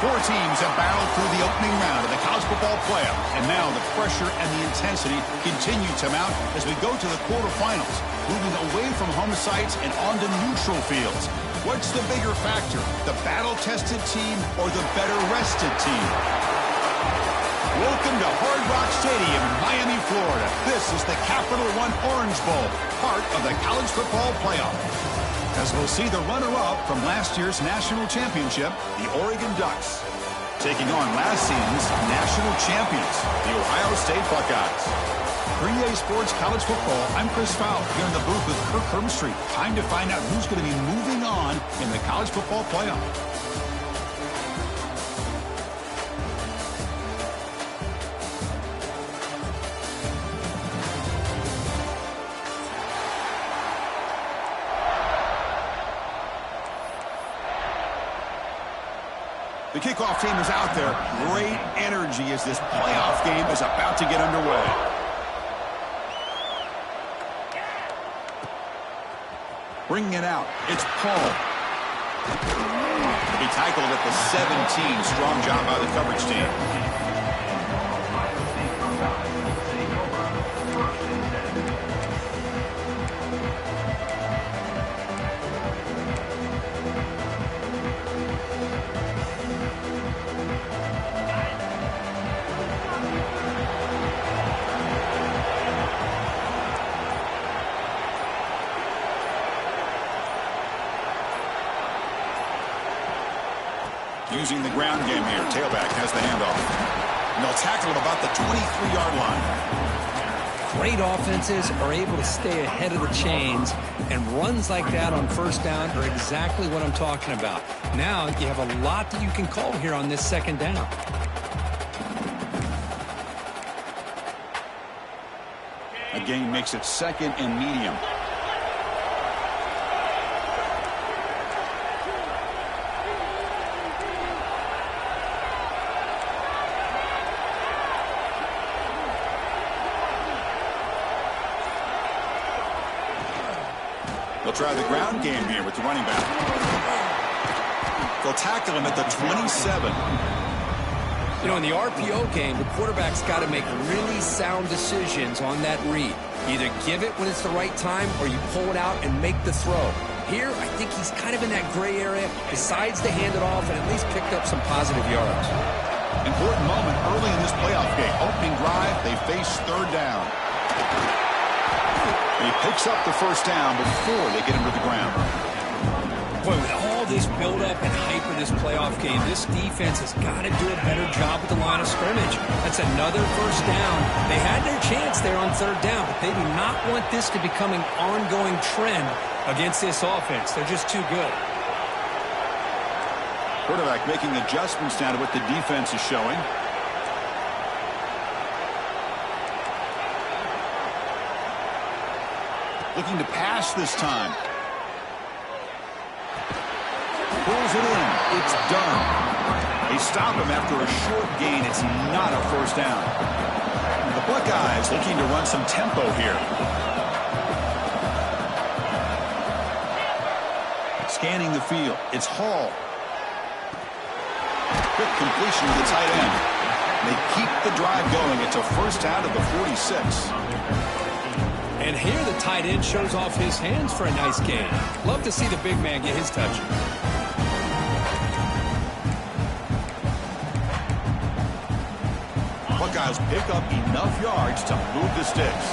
Four teams have battled through the opening round of the college football playoff, and now the pressure and the intensity continue to mount as we go to the quarterfinals, moving away from home sites and onto neutral fields. What's the bigger factor, the battle-tested team or the better-rested team? Welcome to Hard Rock Stadium in Miami, Florida. This is the Capital One Orange Bowl, part of the college football playoff. As we'll see the runner-up from last year's national championship, the Oregon Ducks, taking on last season's national champions, the Ohio State Buckeyes. For EA Sports College Football, I'm Chris Fowler here in the booth with Kirk Hermstreet. Time to find out who's going to be moving on in the college football playoff. The kickoff team is out there. Great energy as this playoff game is about to get underway. Bringing it out, it's Paul. He tackled at the 17. Strong job by the coverage team. Using the ground game here. Tailback has the handoff. And they'll tackle him about the 23-yard line. Great offenses are able to stay ahead of the chains, and runs like that on first down are exactly what I'm talking about. Now you have a lot that you can call here on this second down. A gain makes it second and medium. They'll try the ground game here with the running back. They'll tackle him at the 27. You know, in the RPO game, the quarterback's got to make really sound decisions on that read. Either give it when it's the right time or you pull it out and make the throw. Here, I think he's kind of in that gray area, decides to hand it off and at least picked up some positive yards. Important moment early in this playoff game. Opening drive, they face third down. He picks up the first down before they get him to the ground. Boy, with all this build-up and hype of this playoff game, this defense has got to do a better job with the line of scrimmage. That's another first down. They had their chance there on third down, but they do not want this to become an ongoing trend against this offense. They're just too good. Quarterback making adjustments now to what the defense is showing. Looking to pass this time. Pulls it in. It's done. They stop him after a short gain. It's not a first down. The Buckeyes looking to run some tempo here. Scanning the field. It's Hall. Quick completion to the tight end. They keep the drive going. It's a first down at the 46. And here the tight end shows off his hands for a nice gain. Love to see the big man get his touch. Buckeyes pick up enough yards to move the sticks.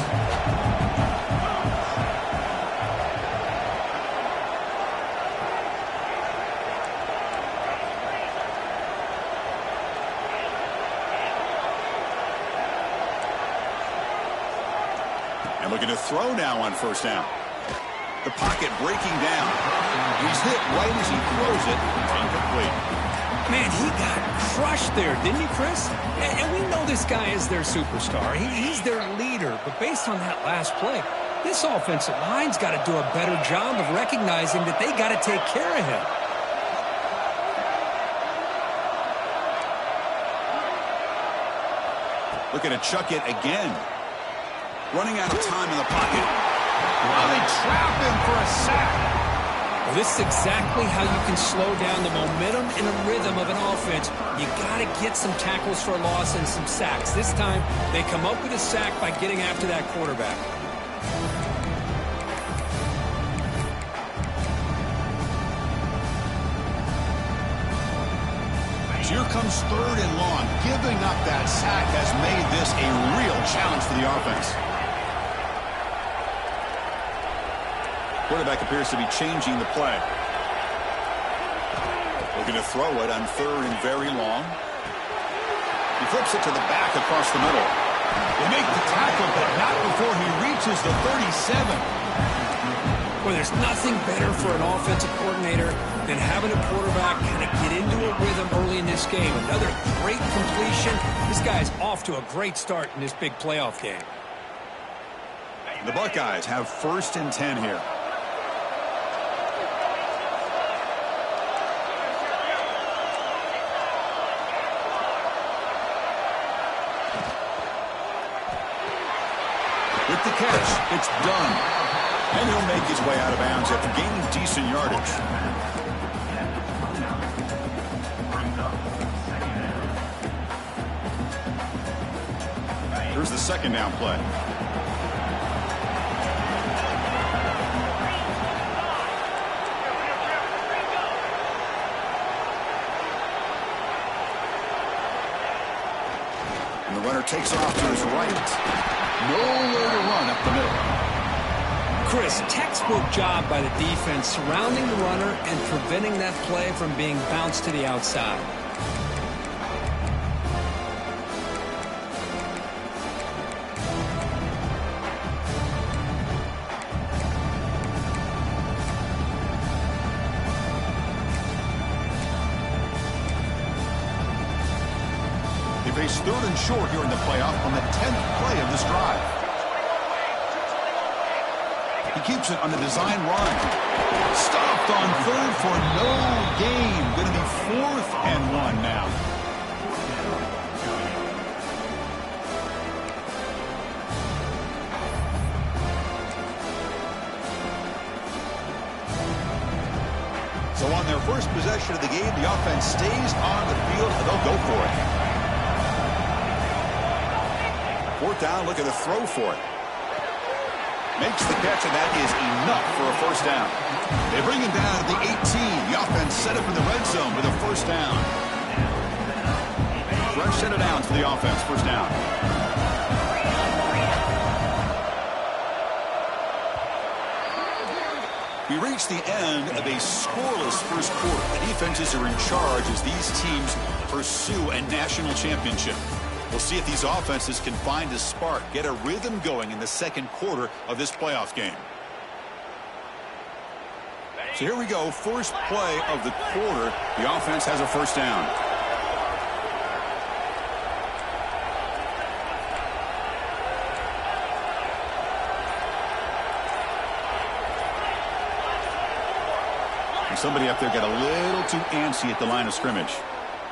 And looking to throw now on first down. The pocket breaking down. He's hit right as he throws it. Incomplete. Man, he got crushed there, didn't he, Chris? And we know this guy is their superstar. He's their leader. But based on that last play, this offensive line's got to do a better job of recognizing that they got to take care of him. Looking to chuck it again. Running out of time in the pocket. Now they trap him for a sack. This is exactly how you can slow down the momentum and the rhythm of an offense. You got to get some tackles for a loss and some sacks. This time, they come up with a sack by getting after that quarterback. Here comes 3rd and long. Giving up that sack has made this a real challenge for the offense. Quarterback appears to be changing the play. Looking to throw it on 3rd and very long. He flips it to the back across the middle. They make the tackle, but not before he reaches the 37. Well, there's nothing better for an offensive coordinator than having a quarterback kind of get into a rhythm early in this game. Another great completion. This guy's off to a great start in this big playoff game. The Buckeyes have 1st and 10 here. With the catch, it's done. And he'll make his way out of bounds after gaining decent yardage. Here's the 2nd down play. And the runner takes off to his right. Nowhere to run up the middle. Chris, textbook job by the defense surrounding the runner and preventing that play from being bounced to the outside. They face 3rd and short here in the playoff on the 10th play of this drive. He keeps it on the design run. Stopped on 3rd for no gain. Going to be 4th and 1 now. So on their first possession of the game, the offense stays on the field and they'll go for it. 4th down, look at the throw for it. Makes the catch, and that is enough for a 1st down. They bring him down to the 18. The offense set up in the red zone with a 1st down. Fresh set of downs for the offense. 1st down. We reach the end of a scoreless first quarter. The defenses are in charge as these teams pursue a national championship. We'll see if these offenses can find a spark, get a rhythm going in the 2nd quarter of this playoff game. So here we go, first play of the quarter. The offense has a 1st down. And somebody up there got a little too antsy at the line of scrimmage.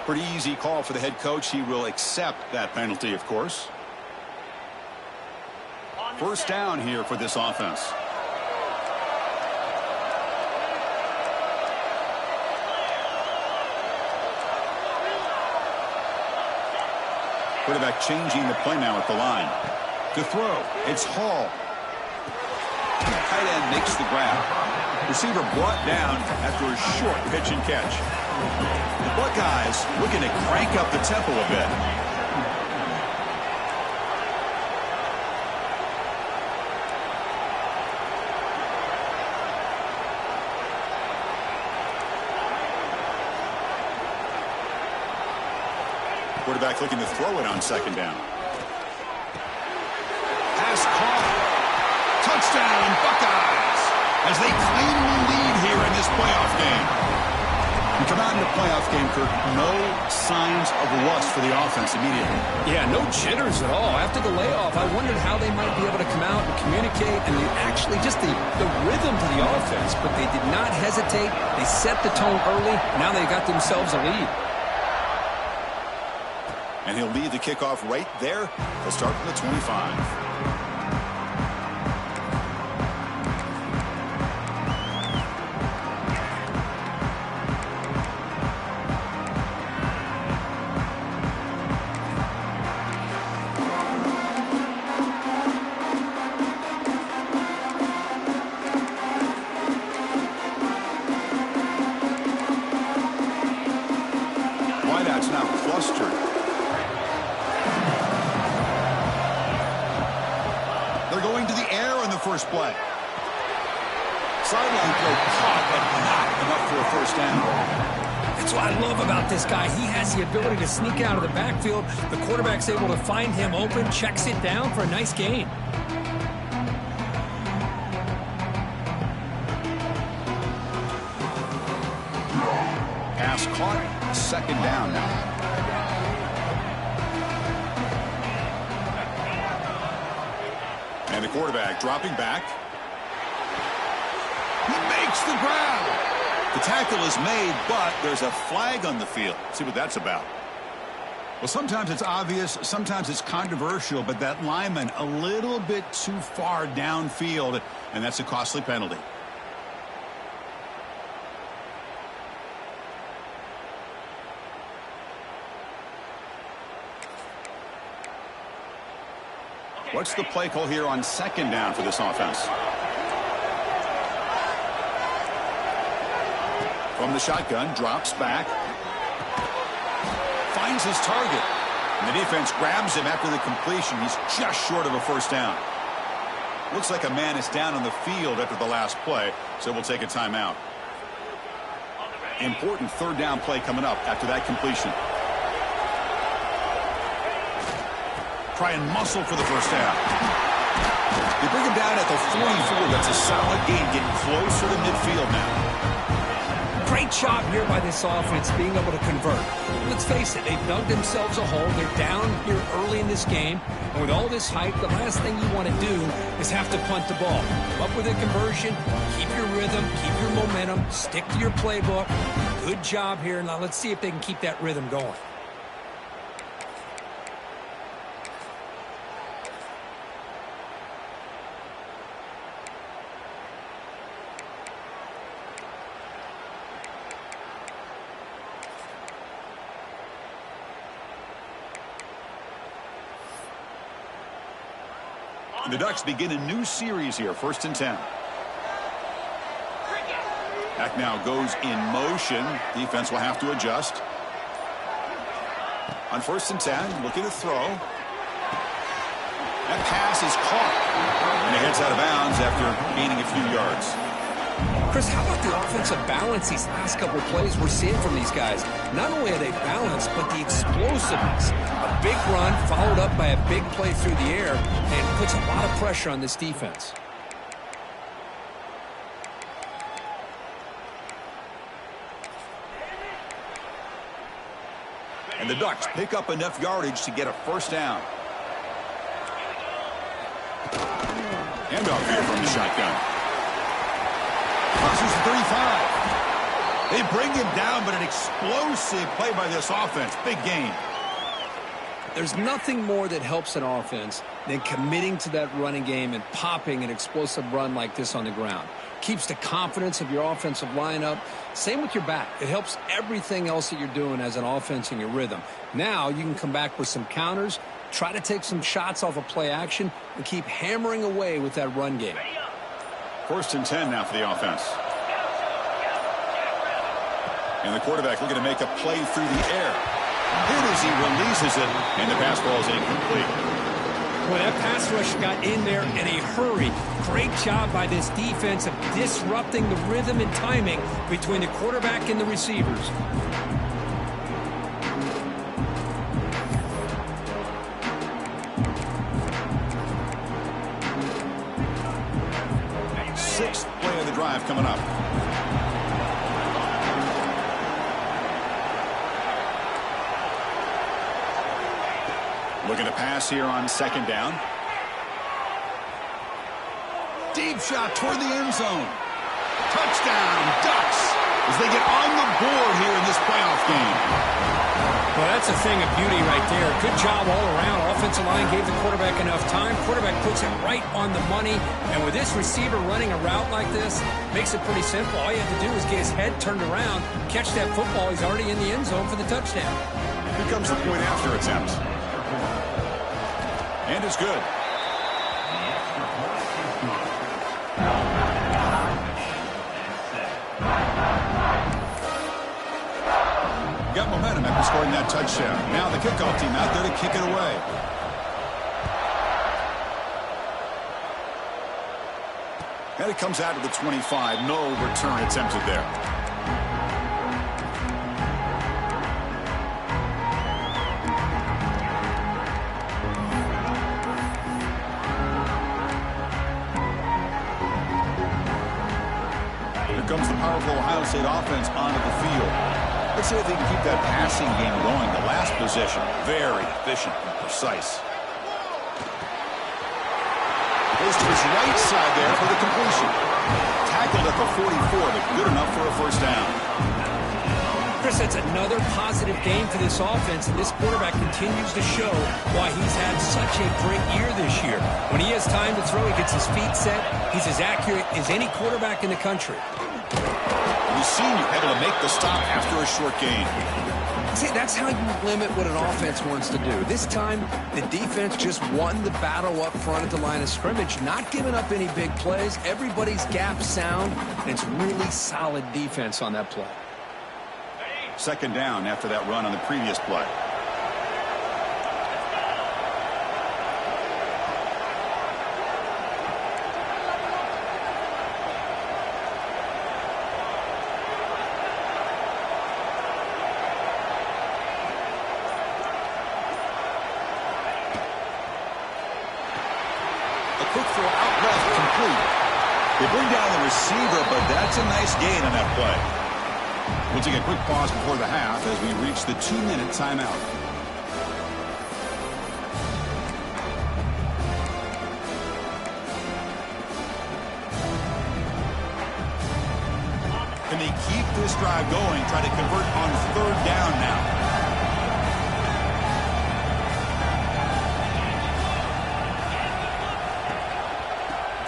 Pretty easy call for the head coach. He will accept that penalty, of course. 1st down here for this offense. Quarterback changing the play now at the line. To throw, it's Hall. Tight end makes the grab. Receiver brought down after a short pitch and catch. The Buckeyes looking to crank up the tempo a bit. Quarterback looking to throw it on 2nd down. Pass caught. Touchdown, Buckeyes, as they claim the lead here in this playoff game. You come out in the playoff game, Kirk, no signs of rust for the offense immediately. Yeah, no jitters at all. After the layoff, I wondered how they might be able to come out and communicate and actually just the rhythm to the offense. But they did not hesitate. They set the tone early. Now they got themselves a lead. And he'll lead the kickoff right there. They'll start from the 25. mustard. They're going to the air on the first play. Sideline throw caught, but not enough for a first down. That's what I love about this guy. He has the ability to sneak out of the backfield. The quarterback's able to find him open, checks it down for a nice gain. Pass caught, second down now. And the quarterback dropping back. He makes the grab. The tackle is made, but there's a flag on the field. See what that's about. Well, sometimes it's obvious, sometimes it's controversial, but that lineman a little bit too far downfield, and that's a costly penalty. What's the play call here on second down for this offense? From the shotgun, drops back. Finds his target. And the defense grabs him after the completion. He's just short of a first down. Looks like a man is down on the field after the last play, so we'll take a timeout. Important third down play coming up after that completion. Try and muscle for the first down. They bring him down at the 44. That's a solid gain, getting closer to midfield now. Great job here by this offense being able to convert. Let's face it, they've dug themselves a hole. They're down here early in this game. And with all this hype, the last thing you want to do is have to punt the ball. Come up with a conversion, keep your rhythm, keep your momentum, stick to your playbook. Good job here. Now let's see if they can keep that rhythm going. The Ducks begin a new series here, 1st and 10. Back now goes in motion. Defense will have to adjust. On 1st and 10, looking to throw. That pass is caught. And he heads out of bounds after gaining a few yards. Chris, how about the offensive balance these last couple of plays we're seeing from these guys? Not only are they balanced, but the explosiveness. A big run followed up by a big play through the air and puts a lot of pressure on this defense. And the Ducks pick up enough yardage to get a first down. Handoff here from the shotgun. Crosses the 35. They bring him down, but an explosive play by this offense. Big gain. There's nothing more that helps an offense than committing to that running game and popping an explosive run like this on the ground. Keeps the confidence of your offensive lineup. Same with your back. It helps everything else that you're doing as an offense in your rhythm. Now you can come back with some counters, try to take some shots off of play action, and keep hammering away with that run game. 1st and 10 now for the offense. And the quarterback looking to make a play through the air. Hit as he releases it, and the pass ball is incomplete. Well, that pass rush got in there in a hurry. Great job by this defense of disrupting the rhythm and timing between the quarterback and the receivers. Sixth play of the drive coming up. Looking to pass here on 2nd down. Deep shot toward the end zone. Touchdown, Ducks, as they get on the board here in this playoff game. Well, that's a thing of beauty right there. Good job all around. Offensive line gave the quarterback enough time. Quarterback puts it right on the money. And with this receiver running a route like this, makes it pretty simple. All you have to do is get his head turned around, catch that football. He's already in the end zone for the touchdown. Here comes the point after attempt. And it's good. Got momentum after scoring that touchdown. Now the kickoff team out there to kick it away. And it comes out to the 25. No return attempted there. Here comes the powerful Ohio State offense onto the field. Let's see if they can keep that passing game going. The last possession, very efficient and precise. Goes to his right side there for the completion. Tackled at the 44, but good enough for a first down. Chris, that's another positive game for this offense, and this quarterback continues to show why he's had such a great year this year. When he has time to throw, he gets his feet set. He's as accurate as any quarterback in the country. The senior able to make the stop after a short gain. See, that's how you limit what an offense wants to do. This time, the defense just won the battle up front at the line of scrimmage, not giving up any big plays. Everybody's gap sound, and it's really solid defense on that play. Second down after that run on the previous play. Quick throw out left, complete. They bring down the receiver, but that's a nice gain on that play. We'll take a quick pause before the half as we reach the 2-minute timeout. Can they keep this drive going, try to convert on third down now?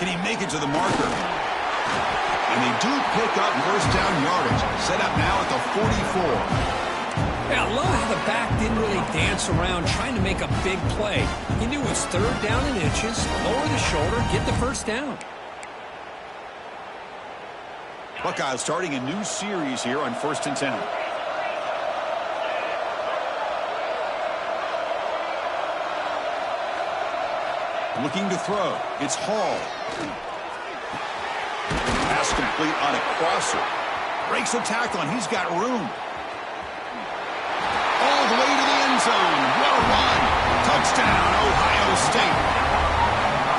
Can he make it to the marker? And they do pick up first down yardage. Set up now at the 44. Yeah, I love how the back didn't really dance around trying to make a big play. He knew it was third down in inches, lower the shoulder, get the first down. Buckeyes starting a new series here on 1st and 10. Looking to throw. It's Hall. Pass complete on a crosser. Breaks a tackle, and he's got room. All the way to the end zone. What a run. Touchdown, Ohio State.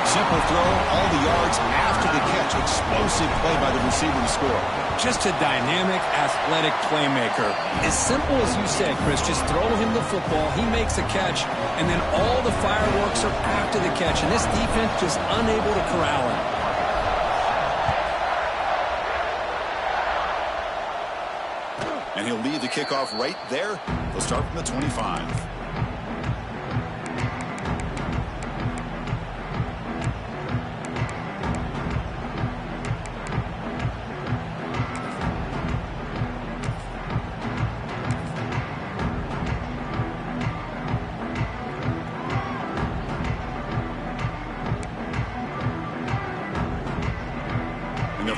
Simple throw, all the yards after the catch. Explosive play by the receiver to score. Just a dynamic, athletic playmaker. As simple as you said, Chris, just throw him the football, he makes a catch, and then all the fireworks are after the catch, and this defense just unable to corral him. And he'll lead the kickoff right there. They'll start from the 25.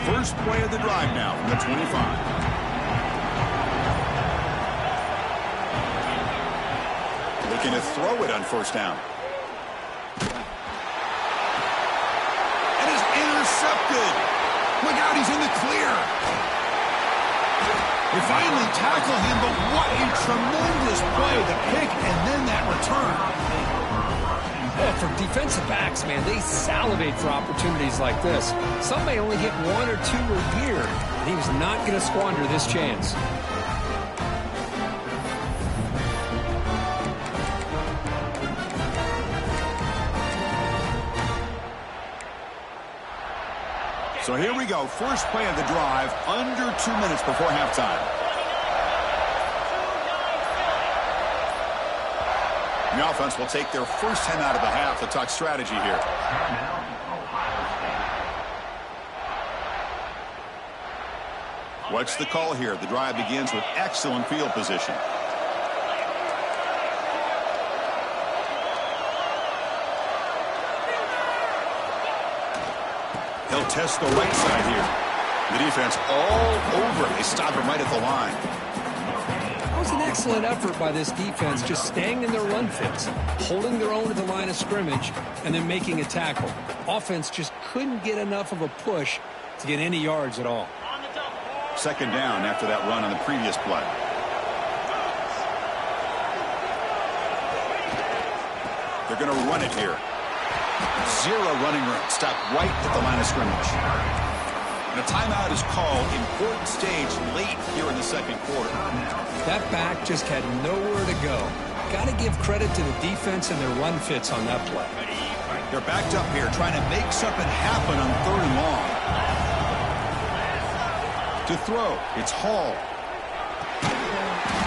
First play of the drive now from the 25. Looking to throw it on first down. And it's intercepted. Look out, he's in the clear. They finally tackle him, but what a tremendous play. The pick and then that return. Well, for defensive backs, man, they salivate for opportunities like this. Some may only get one or two a year. He was not going to squander this chance. So here we go. First play of the drive, under 2 minutes before halftime. The offense will take their first 10 out of the half to talk strategy here. What's the call here? The drive begins with excellent field position. He'll test the right side here. The defense all over. They stop him right at the line. That was an excellent effort by this defense, just staying in their run fits, holding their own at the line of scrimmage, and then making a tackle. Offense just couldn't get enough of a push to get any yards at all. Second down after that run on the previous play. They're going to run it here. Zero running room. Stop right at the line of scrimmage. And a timeout is called. Important stage late here in the second quarter. That back just had nowhere to go. Got to give credit to the defense and their run fits on that play. They're backed up here trying to make something happen on 3rd and long. To throw, it's Hall.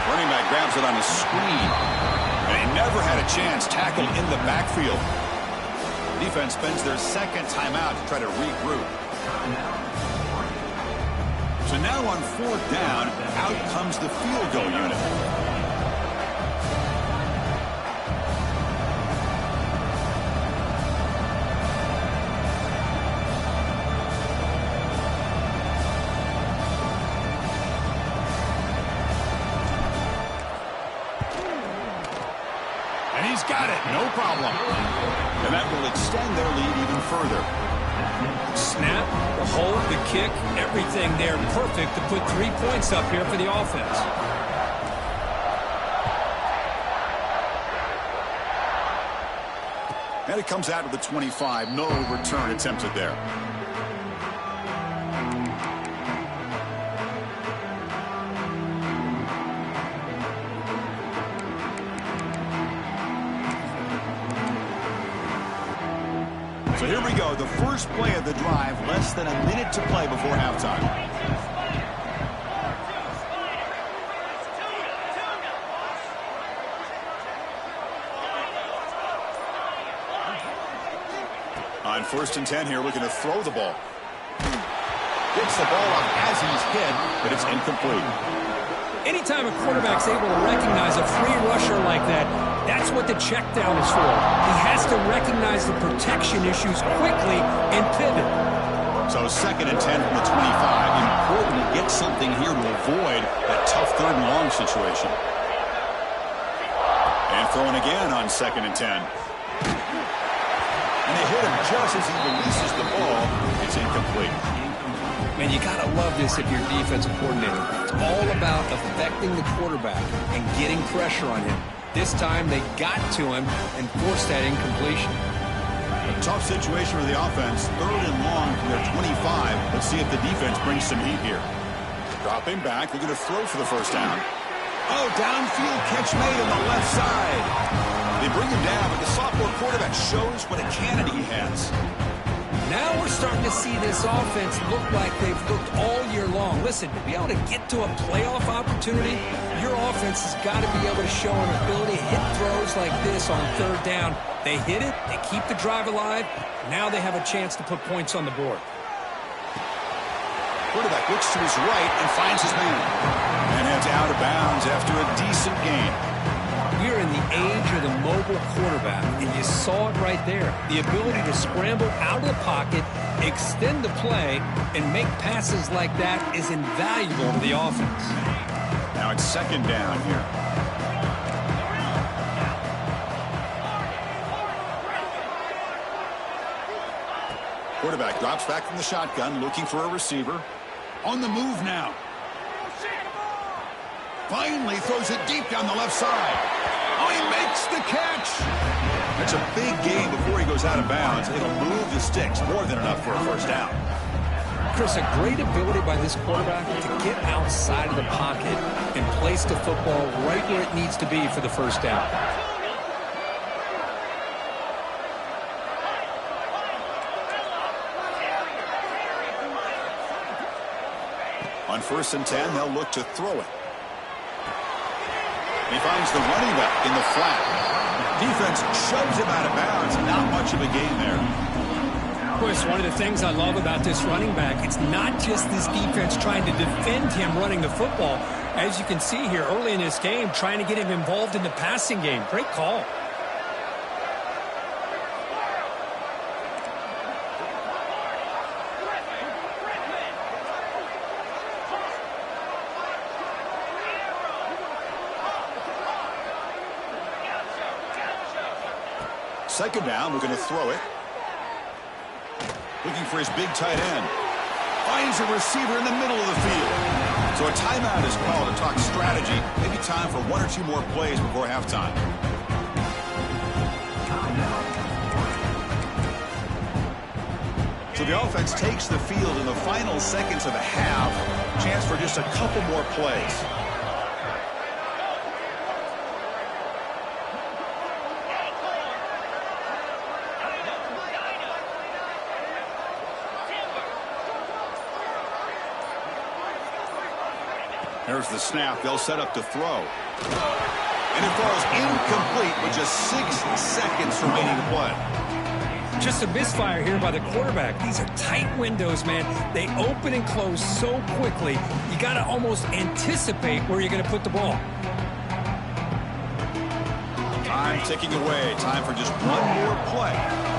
Running back grabs it on a screen. And he never had a chance tackled in the backfield. Defense spends their second timeout to try to regroup. So now on 4th down, out comes the field goal unit. And he's got it, no problem. And that will extend their lead even further. Snap, the hold, the kick, everything there perfect to put 3 points up here for the offense. And it comes out of the 25. No return attempted there. So here we go, the first play of the drive, less than a minute to play before halftime. On 1st and 10 here, looking to throw the ball. Gets the ball up as he's hit, but it's incomplete. Anytime a quarterback's able to recognize a free rusher like that, that's what the check down is for. He has to recognize the protection issues quickly and pivot. So 2nd and 10 from the 25. Important to get something here to avoid that tough 3rd and long situation. And throwing again on 2nd and 10. And they hit him just as he releases the ball. It's incomplete. Man, you got to love this if you're a defensive coordinator. It's all about affecting the quarterback and getting pressure on him. This time they got to him and forced that incompletion. A tough situation for the offense. 3rd and long from their 25. Let's see if the defense brings some heat here. Dropping back. They're going to throw for the first down. Oh, downfield catch made on the left side. They bring him down, but the sophomore quarterback shows what a cannon he has. Now we're starting to see this offense look like they've looked all year long. Listen, to be able to get to a playoff opportunity, your offense has got to be able to show an ability to hit throws like this on 3rd down. They hit it, they keep the drive alive. Now they have a chance to put points on the board. Quarterback looks to his right and finds his man. And heads out of bounds after a decent gain. We're in the age of the mobile quarterback, and you saw it right there. The ability to scramble out of the pocket, extend the play, and make passes like that is invaluable to the offense. Now it's 2nd down here. Quarterback drops back from the shotgun, looking for a receiver. On the move now. Finally throws it deep down the left side. Oh, he makes the catch. That's a big gain before he goes out of bounds. It'll move the sticks, more than enough for a first down. Chris, a great ability by this quarterback to get outside of the pocket and place the football right where it needs to be for the first down. On 1st and 10, they'll look to throw it. He finds the running back in the flat. Defense shoves him out of bounds. Not much of a gain there. Chris, one of the things I love about this running back, it's not just this defense trying to defend him running the football. As you can see here early in this game, trying to get him involved in the passing game. Great call. second down, we're going to throw it. Looking for his big tight end. Finds a receiver in the middle of the field. So a timeout is called to talk strategy. Maybe time for one or two more plays before halftime. So the offense takes the field in the final seconds of the half. Chance for just a couple more plays. There's the snap. They'll set up to throw. And it falls incomplete with just 6 seconds remaining to play. Just a misfire here by the quarterback. These are tight windows, man. They open and close so quickly, you got to almost anticipate where you're going to put the ball. Time ticking away. Time for just one more play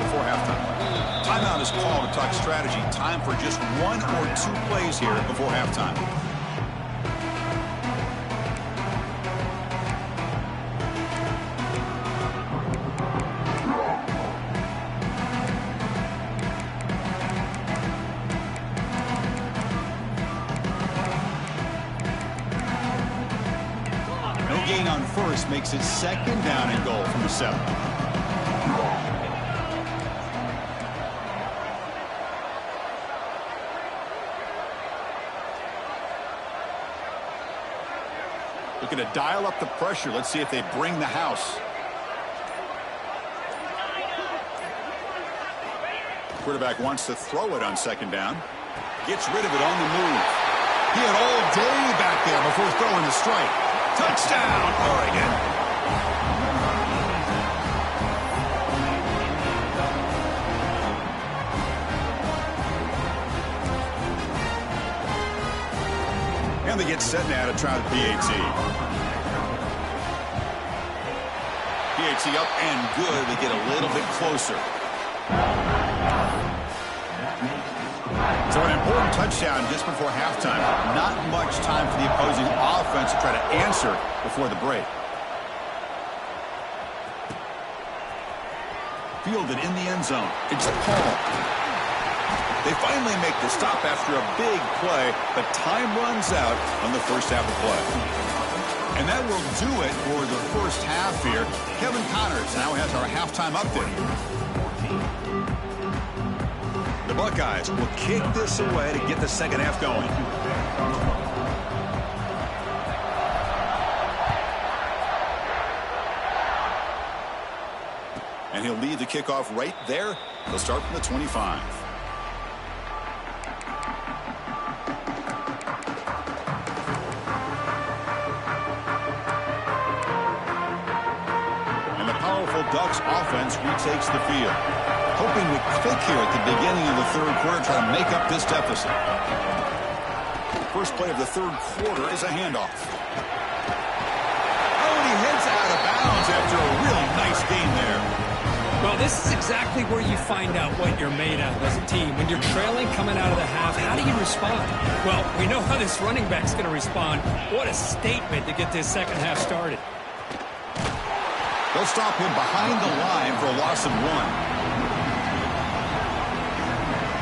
before halftime. Timeout is called to talk strategy. Time for just one or two plays here before halftime. Gain on first makes it second down and goal from the 7. Looking to dial up the pressure. Let's see if they bring the house. Quarterback wants to throw it on second down. Gets rid of it on the move. He had all day back there before throwing the strike. Touchdown, Oregon. And they get set now to try the PAT. PAT up and good. They get a little bit closer. So an important touchdown just before halftime. Not much time for the opposing offense to try to answer before the break. Fielded in the end zone. It's Paul. They finally make the stop after a big play, but time runs out on the first half of play. And that will do it for the first half here. Kevin Connors now has our halftime update. The Buckeyes will kick this away to get the second half going. And he'll lead the kickoff right there. He'll start from the 25. And the powerful Ducks offense retakes the field. Hoping to click here at the beginning of the third quarter, try to make up this deficit. First play of the third quarter is a handoff. Oh, and he heads out of bounds after a really nice gain there. Well, this is exactly where you find out what you're made of as a team. When you're trailing coming out of the half, how do you respond? Well, we know how this running back's going to respond. What a statement to get this second half started. They'll stop him behind the line for a loss of 1.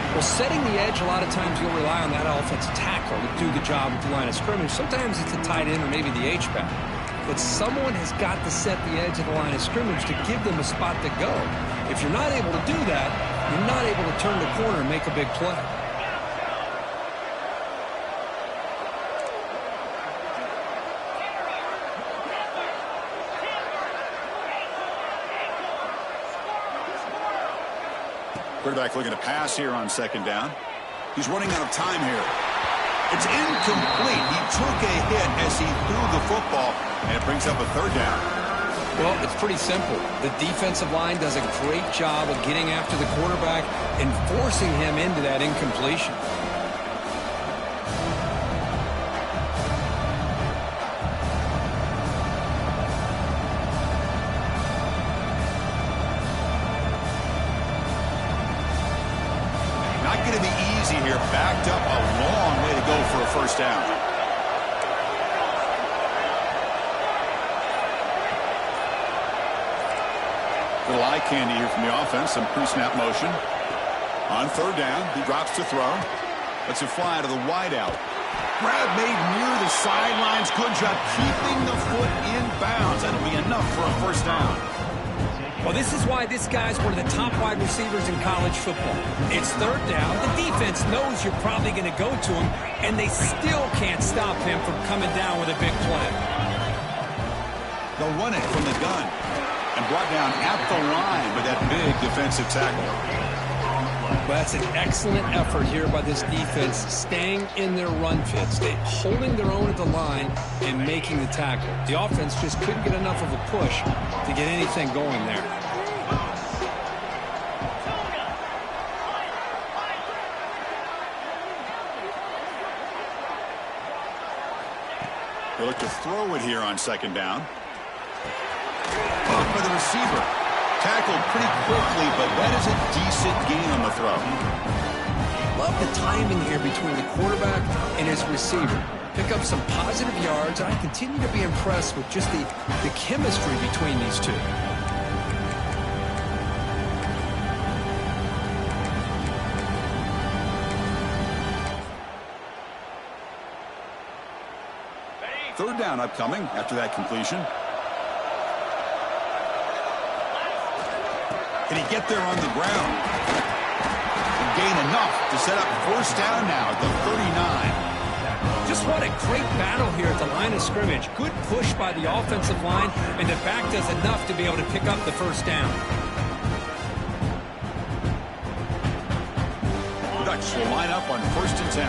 Well, setting the edge, a lot of times you'll rely on that offensive tackle to do the job at the line of scrimmage. Sometimes it's the tight end or maybe the H-back. But someone has got to set the edge of the line of scrimmage to give them a spot to go. If you're not able to do that, you're not able to turn the corner and make a big play. Quarterback looking to pass here on second down. He's running out of time here. It's incomplete. He took a hit as he threw the football, and it brings up a third down. Well, it's pretty simple. The defensive line does a great job of getting after the quarterback and forcing him into that incompletion. Not going to be easy here. Backed up a long way to go for a first down. little eye candy here from the offense. Some pre-snap motion. On third down, he drops to throw. Lets it fly to the wideout. Grab made near the sidelines. Good job keeping the foot in bounds. That'll be enough for a first down. Well, this is why this guy's one of the top wide receivers in college football. It's third down. The defense knows you're probably going to go to him, and they still can't stop him from coming down with a big play. They'll run it from the gun and brought down at the line with that big defensive tackle. Well, that's an excellent effort here by this defense, staying in their run fits, holding their own at the line and making the tackle. The offense just couldn't get enough of a push to get anything going there. They look to throw it here on second down. Up by the receiver. Tackled pretty quickly, but that is a decent gain on the throw. Love the timing here between the quarterback and his receiver. Pick up some positive yards, and I continue to be impressed with just the chemistry between these two. Third down upcoming after that completion. Can he get there on the ground? And gain enough to set up first down now at the 39. Just what a great battle here at the line of scrimmage. Good push by the offensive line, and the back does enough to be able to pick up the first down. The Ducks will line up on 1st and 10.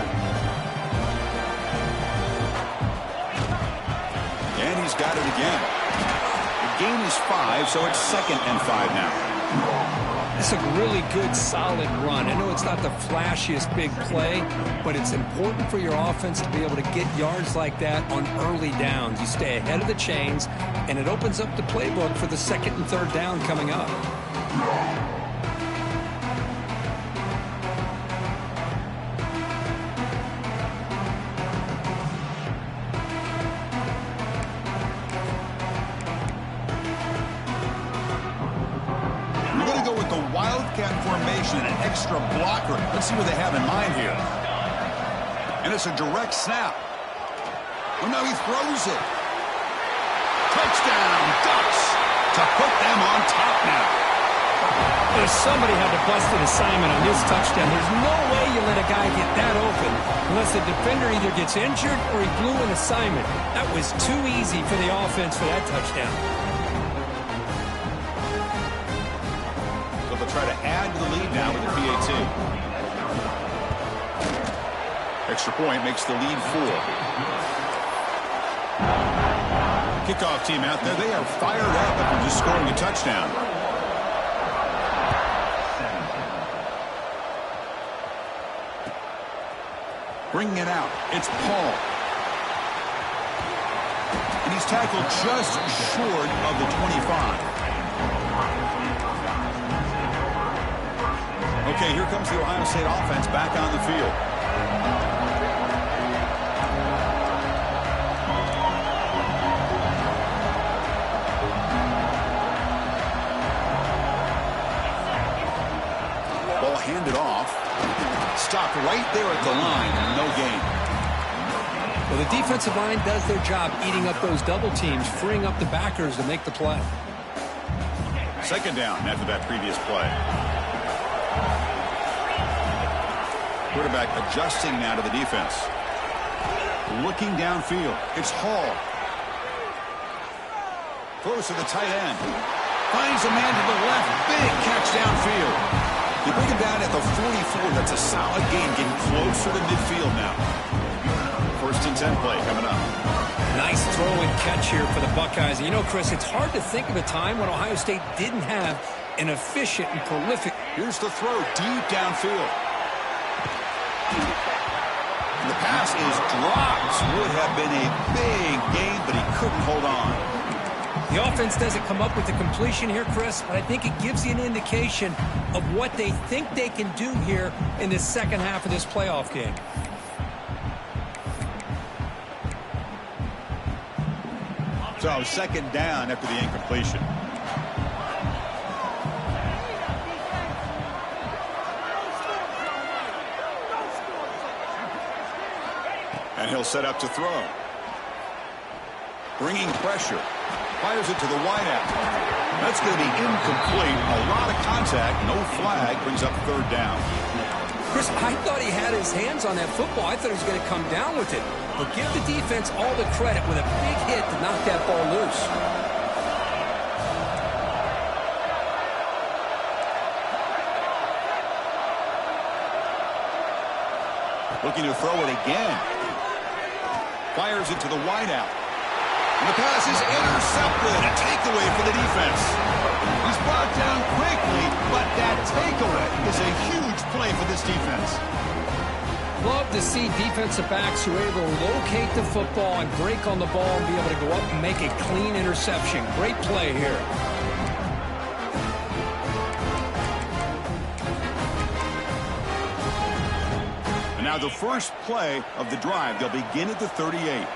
And he's got it again. The gain is 5, so it's 2nd and 5 now. It's a really good, solid run. I know it's not the flashiest big play, but it's important for your offense to be able to get yards like that on early downs. You stay ahead of the chains, and it opens up the playbook for the 2nd and 3rd down coming up. Formation, an extra blocker. Let's see what they have in mind here. And it's a direct snap. Oh, no, he throws it. Touchdown, Ducks, to put them on top now. There's somebody had to bust an assignment on this touchdown. There's no way you let a guy get that open unless the defender either gets injured or he blew an assignment. That was too easy for the offense for that touchdown. Try to add to the lead now with the PAT. Extra point makes the lead 4. Kickoff team out there. They are fired up after just scoring a touchdown. Bringing it out. It's Paul. And he's tackled just short of the 25. Okay, here comes the Ohio State offense back on the field. Ball handed off. Stopped right there at the line. No gain. Well, the defensive line does their job eating up those double teams, freeing up the backers to make the play. 2nd down after that previous play. Quarterback adjusting now to the defense. Looking downfield. It's Hall. Throws to the tight end. Finds a man to the left. Big catch downfield. You bring him down at the 44. That's a solid gain. Getting closer to midfield now. 1st and 10 play coming up. Nice throw and catch here for the Buckeyes. And you know, Chris, it's hard to think of a time when Ohio State didn't have an efficient and prolific. Here's the throw deep downfield. And the pass is dropped. Would have been a big gain, but he couldn't hold on. The offense doesn't come up with the completion here, Chris, but I think it gives you an indication of what they think they can do here in the second half of this playoff game. So 2nd down after the incompletion. he'll set up to throw. Bringing pressure. Fires it to the wideout. That's going to be incomplete. A lot of contact. No flag. Brings up third down. Chris, I thought he had his hands on that football. I thought he was going to come down with it. But give the defense all the credit with a big hit to knock that ball loose. Looking to throw it again. Fires it to the wideout. And the pass is intercepted. A takeaway for the defense. He's brought down quickly, but that takeaway is a huge play for this defense. Love to see defensive backs who are able to locate the football and break on the ball and be able to go up and make a clean interception. Great play here. And now the first play of the drive. They'll begin at the 38.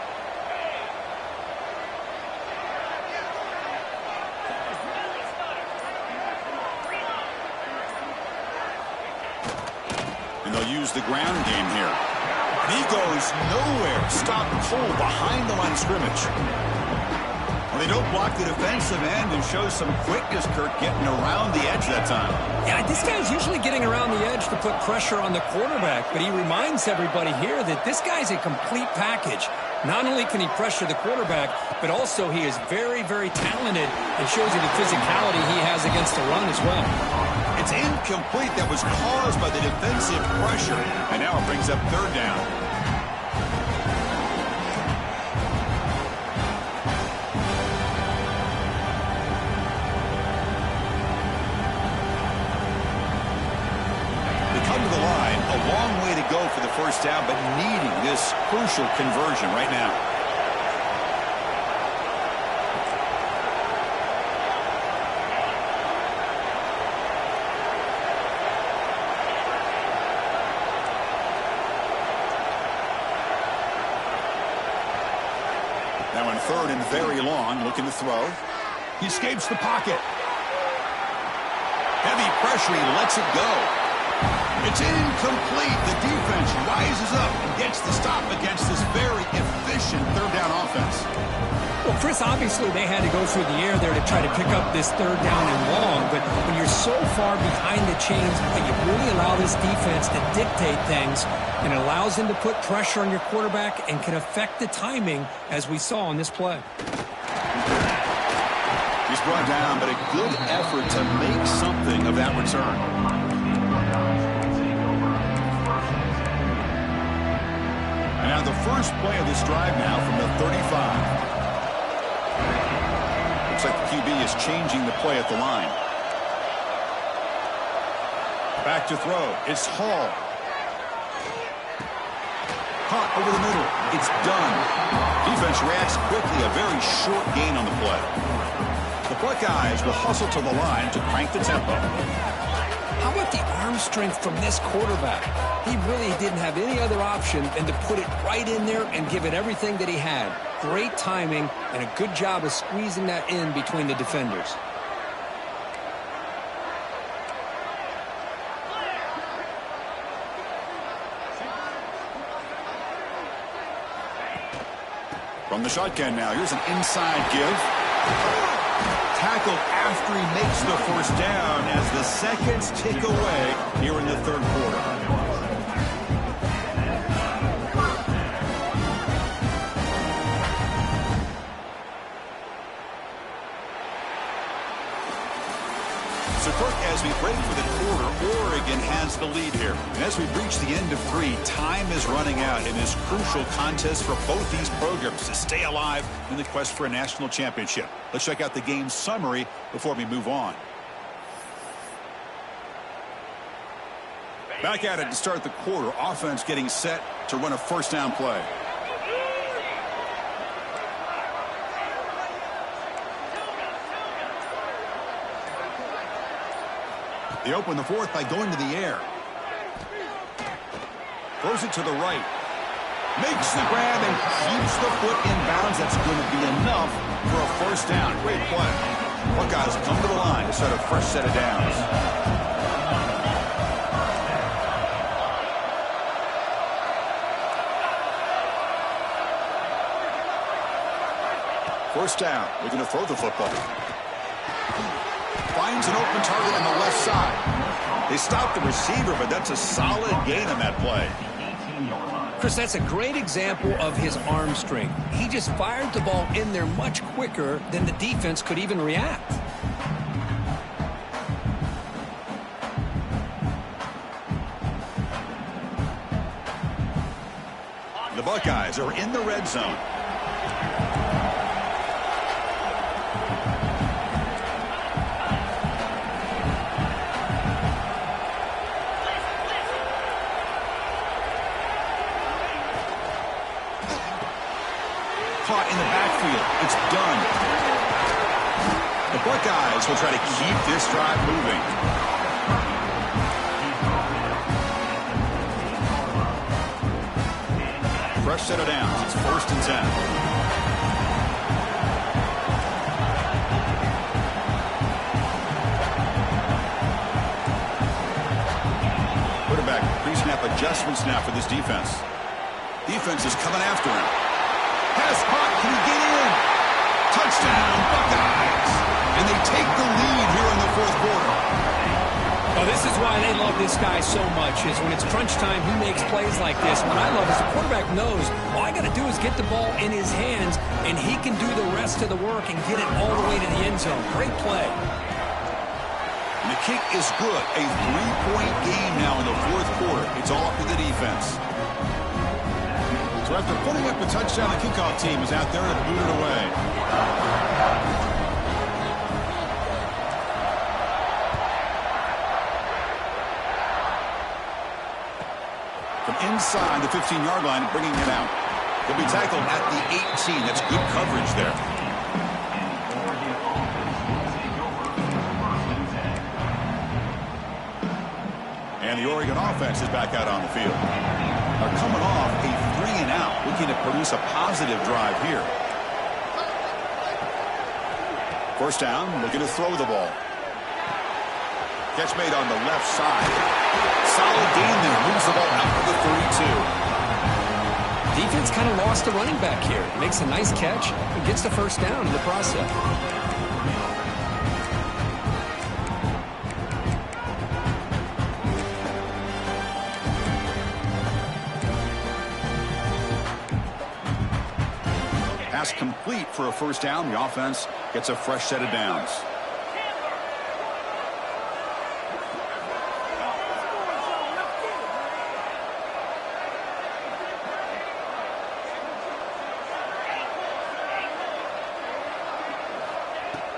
Use the ground game here. And he goes nowhere. Stopped cold behind the line of scrimmage. Well, they don't block the defensive end and show some quickness, Kirk, getting around the edge that time. Yeah, this guy's usually getting around the edge to put pressure on the quarterback, but he reminds everybody here that this guy's a complete package. Not only can he pressure the quarterback, but also he is very, very talented and shows you the physicality he has against the run as well. It's incomplete. That was caused by the defensive pressure. And now it brings up third down. They come to the line. A long way to go for the first down, but needing this crucial conversion right now. Now in third and very long, looking to throw. He escapes the pocket. Heavy pressure, he lets it go. It's incomplete. The defense rises up and gets the stop against this very efficient third down offense. Well, Chris, obviously they had to go through the air there to try to pick up this third down and long, but when you're so far behind the chains, you really allow this defense to dictate things, and it allows them to put pressure on your quarterback and can affect the timing, as we saw on this play. He's brought down, but a good effort to make something of that return. And now the first play of this drive now from the 35. Looks like the QB is changing the play at the line. Back to throw. It's Hall. Caught over the middle. It's done. Defense reacts quickly. A very short gain on the play. The Buckeyes will hustle to the line to crank the tempo. How about the arm strength from this quarterback? He really didn't have any other option than to put it right in there and give it everything that he had. Great timing and a good job of squeezing that in between the defenders. From the shotgun now, here's an inside give. Tackled after he makes the first down as the seconds tick away here in the third quarter. So, Kirk, as we break for the quarter, Oregon has the lead here. And as we reach the end of three, time is running out in this crucial contest for both these programs to stay alive in the quest for a national championship. Let's check out the game summary before we move on. Back at it to start the quarter. Offense getting set to run a first down play. They open the fourth by going to the air. Throws it to the right. Makes the grab and keeps the foot in bounds. That's going to be enough for a first down. Great play. Buckeyes come to the line to start a fresh set of downs. First down. We're going to throw the football. Finds an open target on the left side. They stopped the receiver, but that's a solid gain on that play. Chris, that's a great example of his arm strength. He just fired the ball in there much quicker than the defense could even react. The Buckeyes are in the red zone. Caught in the backfield. It's done. The Buckeyes will try to keep this drive moving. Fresh set of downs. It's 1st and 10. Quarterback pre-snap adjustments now for this defense. Defense is coming after him. Pass caught. Can he get in? Touchdown, Buckeyes. And they take the lead here in the 4th quarter. Oh, this is why they love this guy so much, is when it's crunch time, he makes plays like this. What I love is the quarterback knows all I got to do is get the ball in his hands, and he can do the rest of the work and get it all the way to the end zone. Great play. And the kick is good. A 3-point game now in the 4th quarter. It's all up to the defense. So after putting up a touchdown, the kickoff team is out there and boot it away. From inside the 15-yard line, bringing it out. He'll be tackled at the 18. That's good coverage there. And the Oregon offense is back out on the field. They're coming off a 3-and-out, looking to produce a positive drive here. First down, looking to throw the ball. Catch made on the left side. Solid gain there. Moves the ball out to the 32. Defense kind of lost the running back here. Makes a nice catch and gets the first down in the process. Pass complete for a first down. The offense gets a fresh set of downs.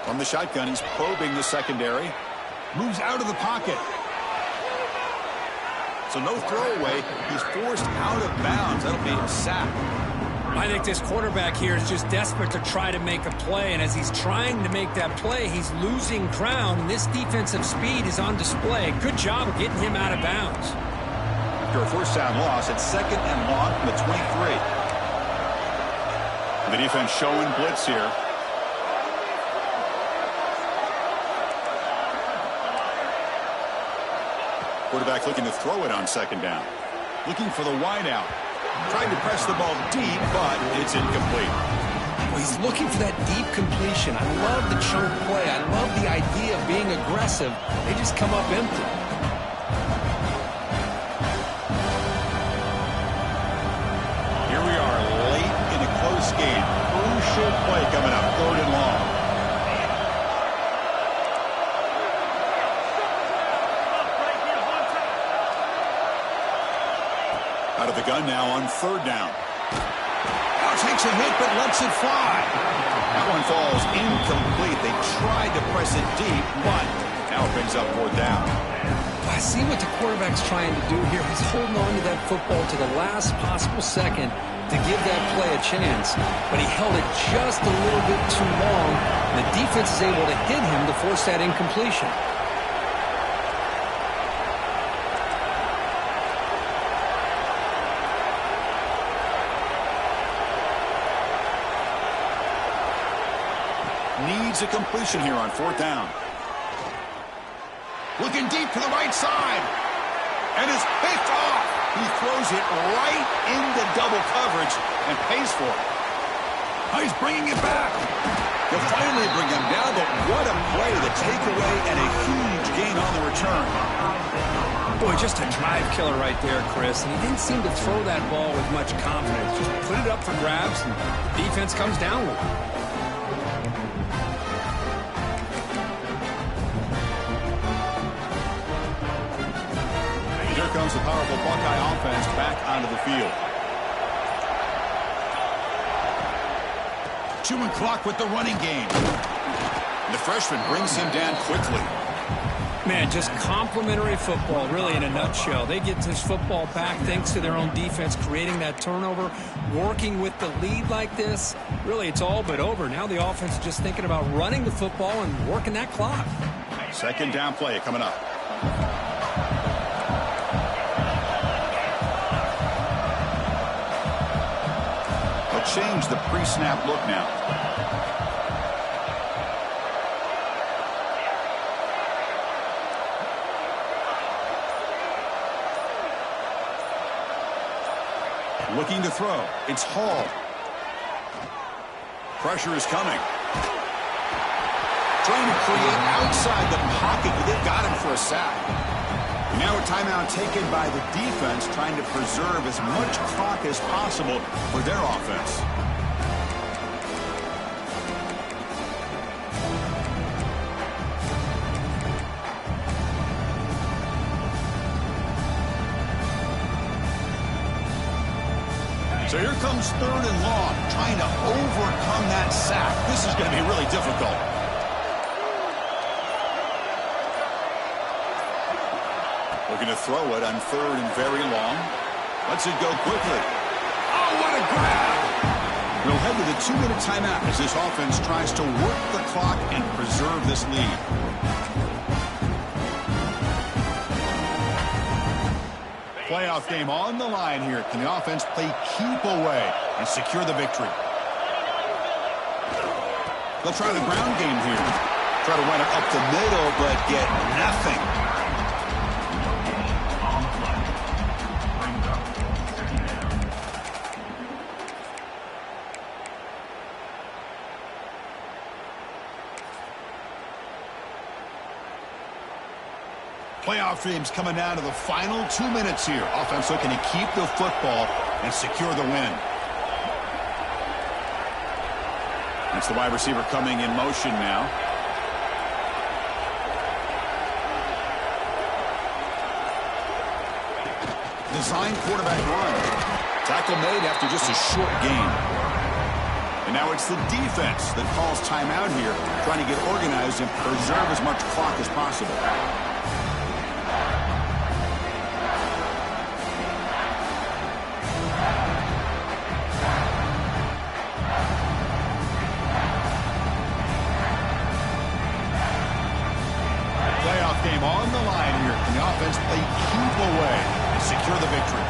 From the shotgun, he's probing the secondary. Moves out of the pocket. So no throwaway. He's forced out of bounds. That'll be a sack. I think this quarterback here is just desperate to try to make a play, and as he's trying to make that play, he's losing ground, and this defensive speed is on display. Good job of getting him out of bounds. After a first down loss, it's 2nd and long from the 23. The defense showing blitz here. Quarterback looking to throw it on 2nd down. Looking for the wide out. Trying to press the ball deep, but it's incomplete. Well, he's looking for that deep completion. I love the chunk play. I love the idea of being aggressive. They just come up empty. Here we are late in a close game. Crucial play coming up, 3rd and long. Out of the gun now on 3rd down. Now takes a hit but lets it fly. That one falls incomplete. They tried to press it deep, but now it brings up 4th down. I see what the quarterback's trying to do here. He's holding on to that football to the last possible second to give that play a chance. But he held it just a little bit too long. The defense is able to hit him to force that incompletion. Needs a completion here on 4th down. Looking deep to the right side. And it's picked off. He throws it right into double coverage and pays for it. Oh, he's bringing it back. They'll finally bring him down, but what a play, the takeaway, and a huge gain on the return. Boy, just a drive killer right there, Chris. And he didn't seem to throw that ball with much confidence. Just put it up for grabs, and the defense comes down with it. Here comes the powerful Buckeye offense back onto the field. Chewing clock with the running game. The freshman brings him down quickly. Man, just complimentary football, really, in a nutshell. They get this football back thanks to their own defense, creating that turnover, working with the lead like this. Really, it's all but over. Now the offense is just thinking about running the football and working that clock. Second down play coming up. Change the pre-snap look now. Looking to throw. It's Hall. Pressure is coming. Trying to create outside the pocket, but they've got him for a sack. Now a timeout taken by the defense, trying to preserve as much clock as possible for their offense. So here comes third and long, trying to overcome that sack. This is going to be really difficult. Looking to throw it on third and very long. Lets it go quickly. Oh, what a grab! We'll head to the 2-minute timeout as this offense tries to work the clock and preserve this lead. Playoff game on the line here. Can the offense play keep away and secure the victory? They'll try the ground game here. Try to run it up the middle, but get nothing. Playoff games coming down to the final 2 minutes here. Offense looking to keep the football and secure the win. That's the wide receiver coming in motion now. Design quarterback run. Tackle made after just a short gain. And now it's the defense that calls timeout here, trying to get organized and preserve as much clock as possible. Game on the line here. Can the offense play keep away and secure the victory?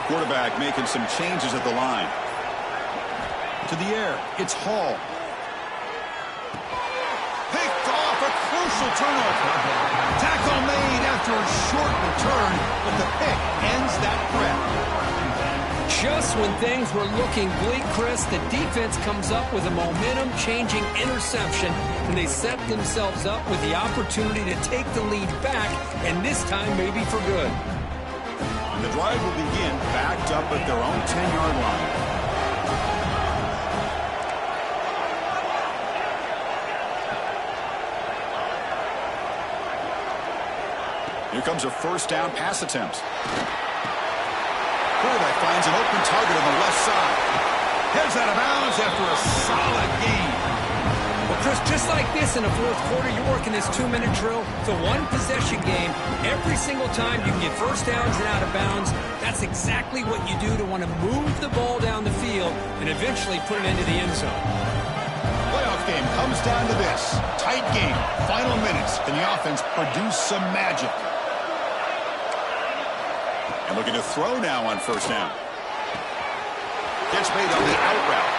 Quarterback making some changes at the line. To the air, it's Hall. Picked off, a crucial turnover. Tackle made after a short return, but the pick ends that threat. Just when things were looking bleak, Chris, the defense comes up with a momentum-changing interception, and they set themselves up with the opportunity to take the lead back, and this time maybe for good. And the drive will begin backed up at their own 10-yard line. Here comes a first down pass attempt. Quarterback finds an open target on the left side. Heads out of bounds after a solid gain. Well, Chris, just like this in the fourth quarter, you're working this 2-minute drill. It's a one-possession game. Every single time you can get first downs and out of bounds. That's exactly what you do to want to move the ball down the field and eventually put it into the end zone. Playoff game comes down to this. Tight game. Final minutes. Can the offense produce some magic? And looking to throw now on first down. Gets made on the out route.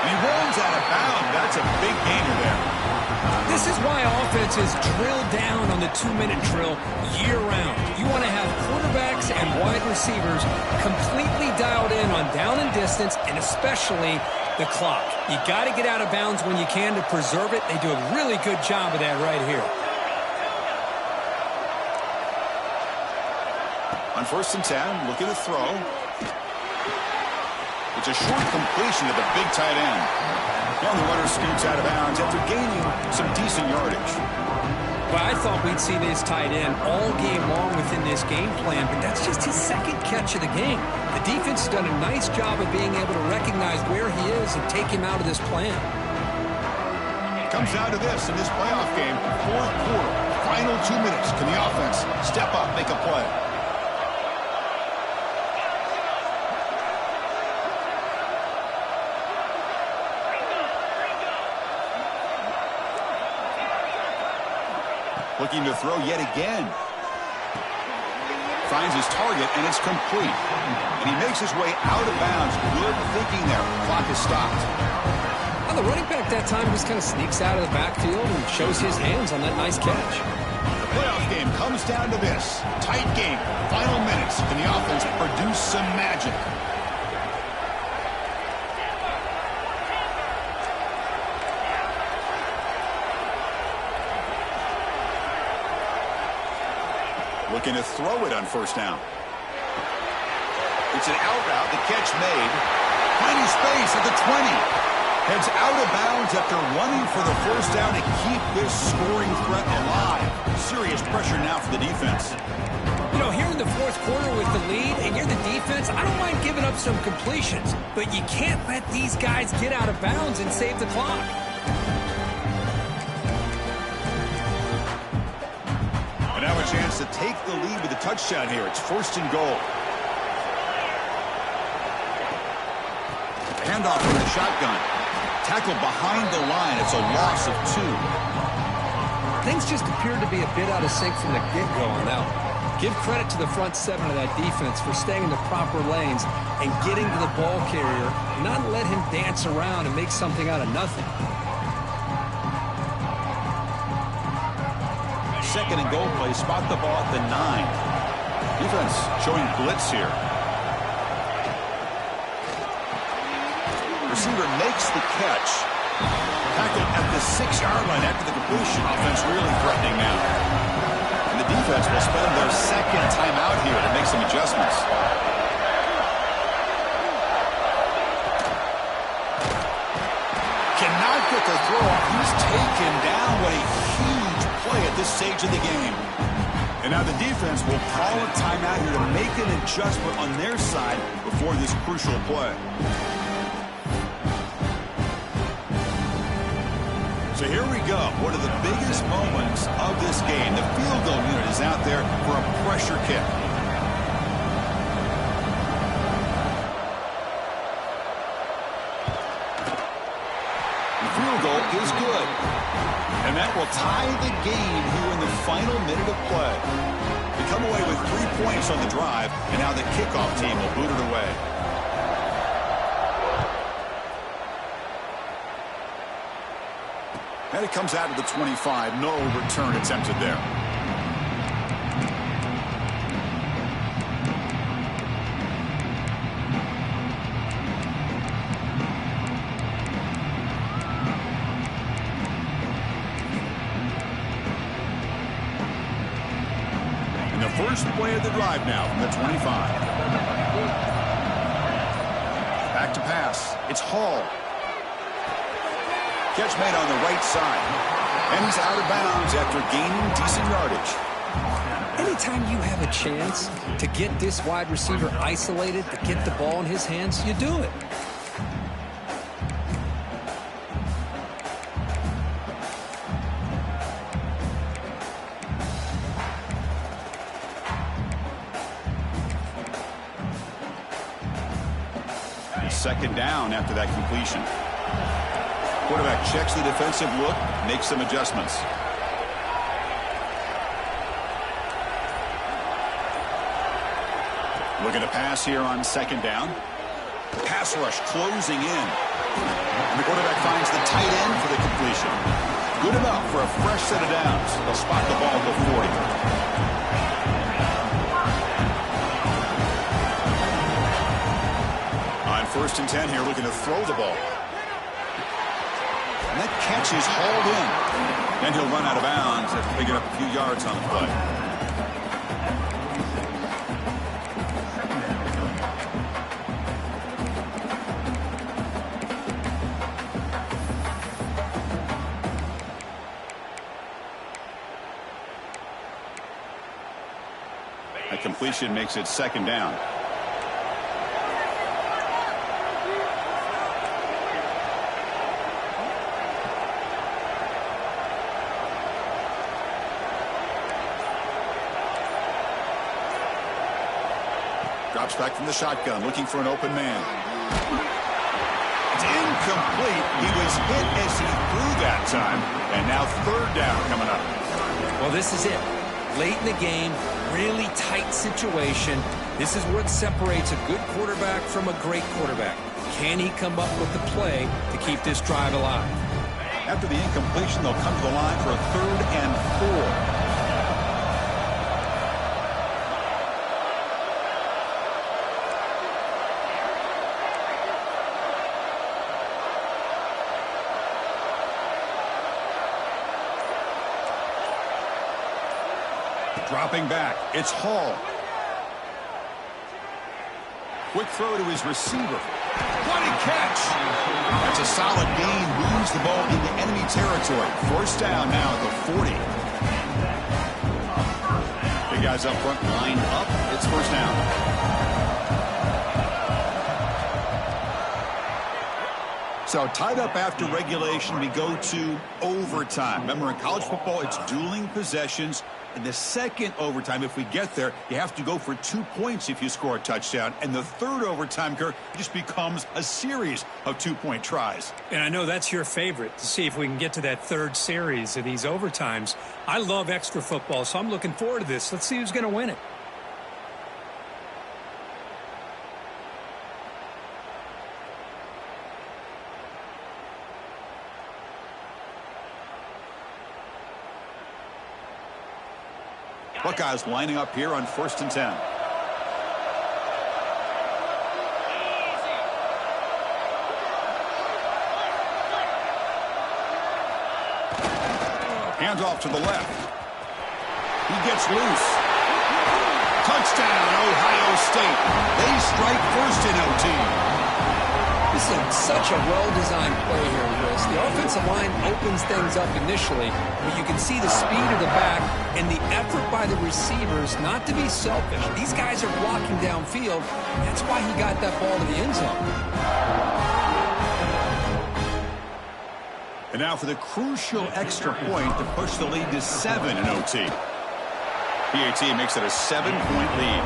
And he rolls out of bounds. That's a big gainer there. This is why offenses drill down on the 2-minute drill year-round. You want to have quarterbacks and wide receivers completely dialed in on down and distance, and especially the clock. You got to get out of bounds when you can to preserve it. They do a really good job of that right here. On 1st and 10, looking to throw. It's a short completion to the big tight end. And the runner scoots out of bounds after gaining some decent yardage. Well, I thought we'd see this tight end all game long within this game plan, but that's just his 2nd catch of the game. The defense has done a nice job of being able to recognize where he is and take him out of this plan. Comes down to this in this playoff game. 4th quarter, final 2 minutes. Can the offense step up, make a play? Looking to throw yet again. Finds his target, and it's complete. And he makes his way out of bounds. Good thinking there. Clock is stopped. Well, the running back that time just kind of sneaks out of the backfield and shows his hands on that nice catch. The playoff game comes down to this. Tight game. Final minutes. Can the offense produce some magic? Looking to throw it on 1st down. It's an out route. The catch made. Finding space at the 20. Heads out of bounds after running for the 1st down to keep this scoring threat alive. Serious pressure now for the defense. You know, here in the 4th quarter with the lead, and you're the defense, I don't mind giving up some completions, but you can't let these guys get out of bounds and save the clock. Now a chance to take the lead with a touchdown here. It's 1st and goal. Handoff from the shotgun. Tackled behind the line. It's a loss of 2. Things just appear to be a bit out of sync from the get-go on that one. Give credit to the front 7 of that defense for staying in the proper lanes and getting to the ball carrier, not let him dance around and make something out of nothing. 2nd and goal play. Spot the ball at the 9. Defense showing blitz here. Receiver makes the catch. Tackled at the 6-yard line after the completion. Offense really threatening now. And the defense will spend their 2nd timeout here to make some adjustments. Cannot get the throw off. He's taken down. What a huge play at this stage of the game. And now the defense will call a timeout here to make an adjustment on their side before this crucial play. So here we go. One of the biggest moments of this game. The field goal unit is out there for a pressure kick. The field goal is good. And that will tie the game here in the final minute of play. They come away with 3 points on the drive, and now the kickoff team will boot it away. And it comes out of the 25. No return attempted there. And the first play of the drive now from the 25. Back to pass. It's Hall. Catch made on the right side. And he's out of bounds after gaining decent yardage. Anytime you have a chance to get this wide receiver isolated, to get the ball in his hands, you do it. Second down after that completion. Quarterback checks the defensive look, makes some adjustments. Looking to pass here on second down. Pass rush closing in. And the quarterback finds the tight end for the completion. Good enough for a fresh set of downs. They'll spot the ball at the 40. On 1st and 10 here, looking to throw the ball. And that catch is hauled in. And he'll run out of bounds after picking up a few yards on the play. A completion makes it 2nd down. Drops back from the shotgun, looking for an open man. It's incomplete. He was hit as he threw that time. And now 3rd down coming up. Well, this is it. Late in the game, really tight situation. This is what separates a good quarterback from a great quarterback. Can he come up with the play to keep this drive alive? After the incompletion, they'll come to the line for a 3rd and 4. Dropping back, it's Hall. Quick throw to his receiver. What a catch! That's a solid gain. Moves the ball into enemy territory. 1st down now at the 40. Big guys up front, lined up. It's 1st down. So tied up after regulation, we go to overtime. Remember, in college football, it's dueling possessions. In the 2nd overtime, if we get there, you have to go for 2 points if you score a touchdown. And the 3rd overtime, Kirk, just becomes a series of 2-point tries. And I know that's your favorite, to see if we can get to that 3rd series of these overtimes. I love extra football, so I'm looking forward to this. Let's see who's going to win it. Buckeyes lining up here on 1st and 10. Handoff to the left. He gets loose. Touchdown, Ohio State. They strike first in OT. This is such a well-designed play here, Chris. The offensive line opens things up initially, but you can see the speed of the back and the effort by the receivers not to be selfish. These guys are blocking downfield. That's why he got that ball to the end zone. And now for the crucial extra point to push the lead to 7 in OT. PAT makes it a 7-point lead.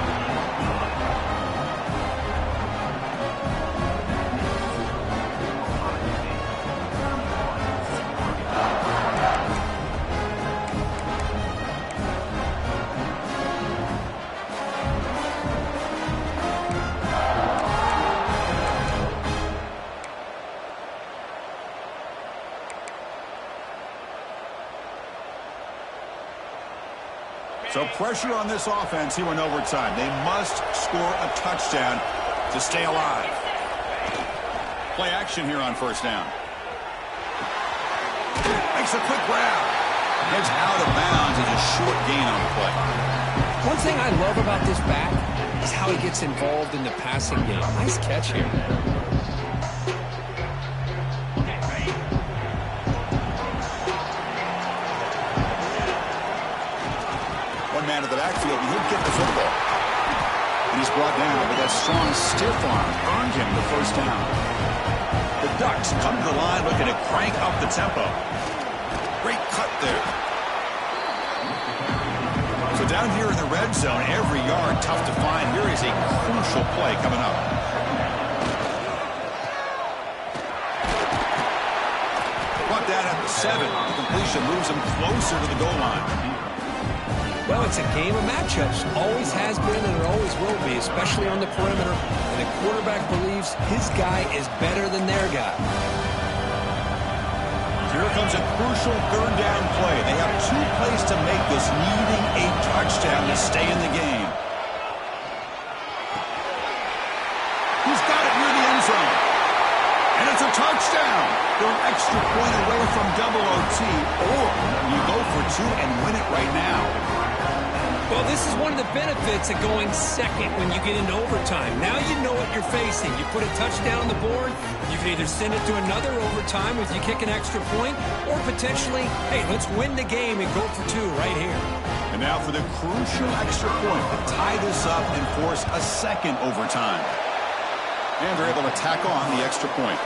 So pressure on this offense here in overtime. They must score a touchdown to stay alive. Play action here on 1st down. Makes a quick grab. Gets out of bounds as a short gain on the play. One thing I love about this back is how he gets involved in the passing game. Nice catch here. Man of the backfield, and he'll get the football. And he's brought down, but that strong stiff arm earned him the 1st down. The Ducks come to the line looking to crank up the tempo. Great cut there. So down here in the red zone, every yard tough to find. Here is a crucial play coming up. Brought that at the 7. The completion moves him closer to the goal line. Well, it's a game of matchups. Always has been and it always will be, especially on the perimeter. And the quarterback believes his guy is better than their guy. Here comes a crucial third down play. They have 2 plays to make this, needing a touchdown to stay in the game. He's got it near the end zone. And it's a touchdown. They're an extra point away from double OT, or you go for 2 and win it right now. Well, this is one of the benefits of going second when you get into overtime. Now you know what you're facing. You put a touchdown on the board, you can either send it to another overtime if you kick an extra point, or potentially, hey, let's win the game and go for 2 right here. And now for the crucial extra point to tie this up and force a second overtime. And they're able to tack on the extra point.